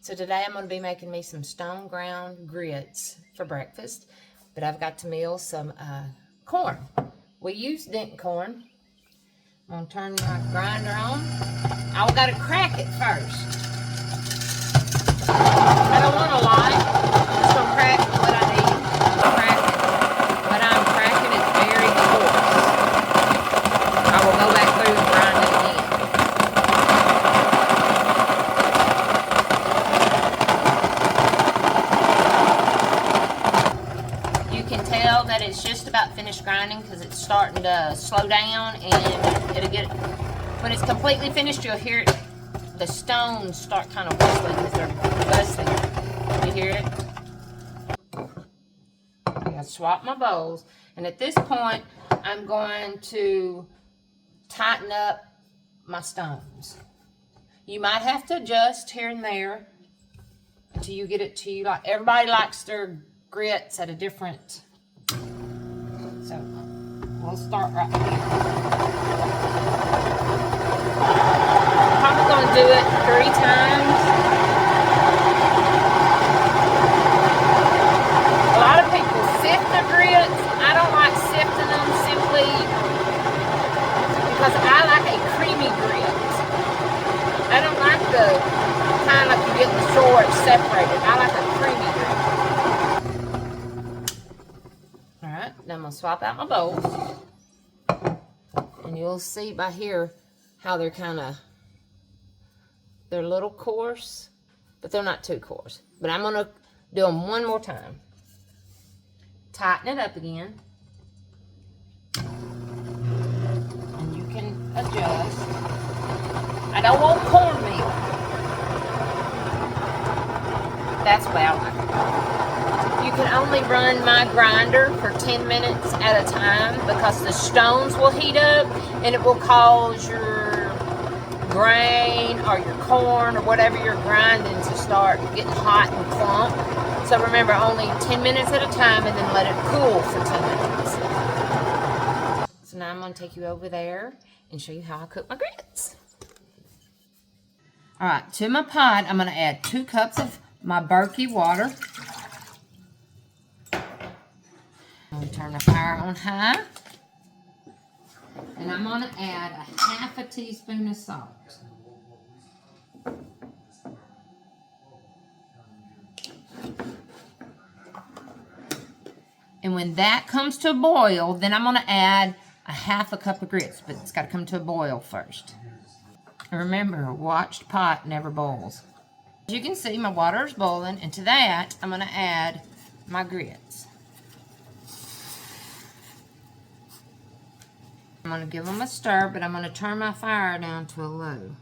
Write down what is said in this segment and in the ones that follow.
So today I'm going to be making me some stone ground grits for breakfast, but I've got to meal some corn. We use dent corn. I'm going to turn my grinder on. I've got to crack it first. I don't want a lot. I'm just going to crack what I need to crack it. What I'm cracking is very coarse. I will go back through and grind it again. That it's just about finished grinding because it's starting to slow down, and it'll get, when it's completely finished, you'll hear it, the stones start kind of whistling because they're busting. You hear it? I'm going to swap my bowls, and at this point I'm going to tighten up my stones. You might have to adjust here and there until you get it to you. Like, everybody likes their grits at a different. So we'll start right here. I'm probably going to do it 3 times. A lot of people sift their grits. I don't like sifting them simply because I like a creamy grit. I don't like the kind like you get in the store, it's separated. I like a creamy grit. Then I'm going to swap out my bowls, and you'll see by here how they're they're a little coarse, but they're not too coarse. But I'm going to do them one more time. Tighten it up again, and you can adjust. I don't want cornmeal. That's what I like. You can only run my grinder for 10 minutes at a time because the stones will heat up and it will cause your grain or your corn or whatever you're grinding to start getting hot and clump. So remember, only 10 minutes at a time, and then let it cool for 10 minutes. So now I'm going to take you over there and show you how I cook my grits. Alright, to my pot, I'm going to add 2 cups of my Berkey water. I'm going to turn the fire on high, and I'm going to add a half a teaspoon of salt. And when that comes to a boil, then I'm going to add a half a cup of grits, but it's got to come to a boil first. And remember, a watched pot never boils. As you can see, my water is boiling, and to that, I'm going to add my grits. I'm going to give them a stir, but I'm going to turn my fire down to a low.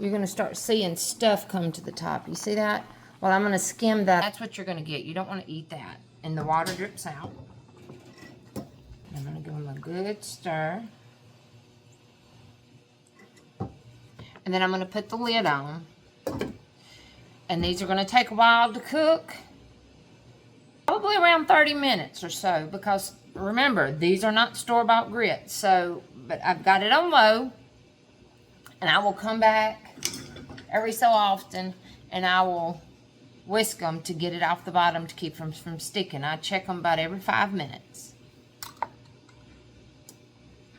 You're going to start seeing stuff come to the top. You see that? Well, I'm going to skim that. That's what you're going to get. You don't want to eat that. And the water drips out. I'm going to give them a good stir. And then I'm going to put the lid on. And these are going to take a while to cook. Probably around 30 minutes or so. Because remember, these are not store-bought grits. So, but I've got it on low. And I will come back every so often. And I will whisk them to get it off the bottom to keep them from sticking. I check them about every 5 minutes.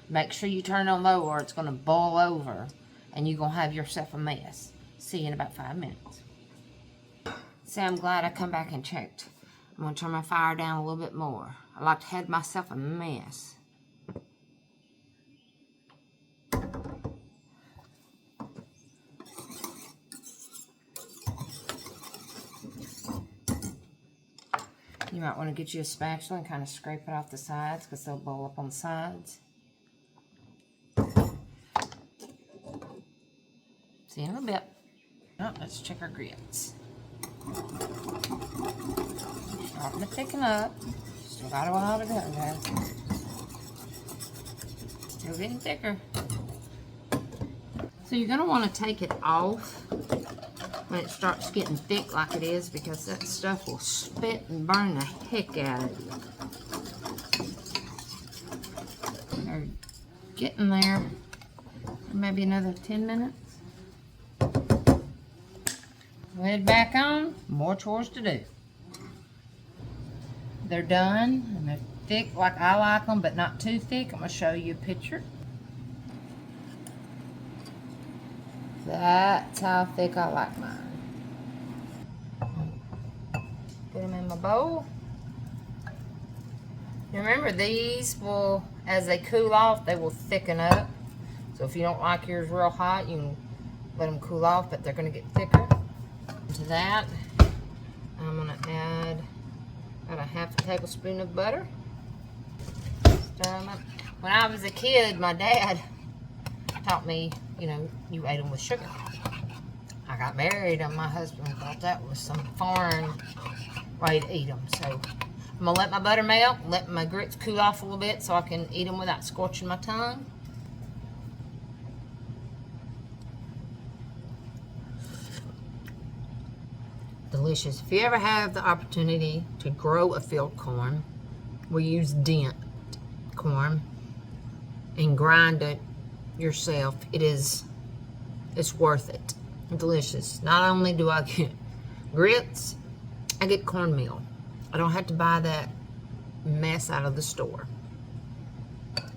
Make sure you turn it on low or it's going to boil over. And you're going to have yourself a mess. See you in about 5 minutes. See, I'm glad I come back and checked. I'm going to turn my fire down a little bit more. I like to have myself a mess. You might want to get you a spatula and kind of scrape it off the sides because they'll boil up on the sides. See you in a bit. Oh, let's check our grits. Starting to thicken up. Still got a while to go, guys. Still getting thicker. So you're going to want to take it off when it starts getting thick like it is, because that stuff will spit and burn the heck out of you. are getting there. Maybe another 10 minutes. Lid back on, more chores to do. They're done, and they're thick like I like them, but not too thick. I'm going to show you a picture. That's how thick I like mine. Put them in my bowl. Remember, these will, as they cool off, they will thicken up. So if you don't like yours real hot, you can let them cool off, but they're going to get thicker. To that, I'm going to add about a half a tablespoon of butter. Stir them up. When I was a kid, my dad taught me, you know, you ate them with sugar. I got married and my husband thought that was some foreign way to eat them. So I'm going to let my butter melt, let my grits cool off a little bit so I can eat them without scorching my tongue. Delicious. If you ever have the opportunity to grow a field corn, we use dent corn and grind it yourself. It's worth it. Delicious. Not only do I get grits, I get cornmeal. I don't have to buy that mess out of the store.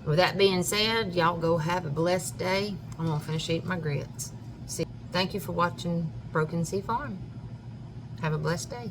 With that being said, y'all go have a blessed day. I'm gonna finish eating my grits. Thank you for watching Broken Sea Farm. Have a blessed day.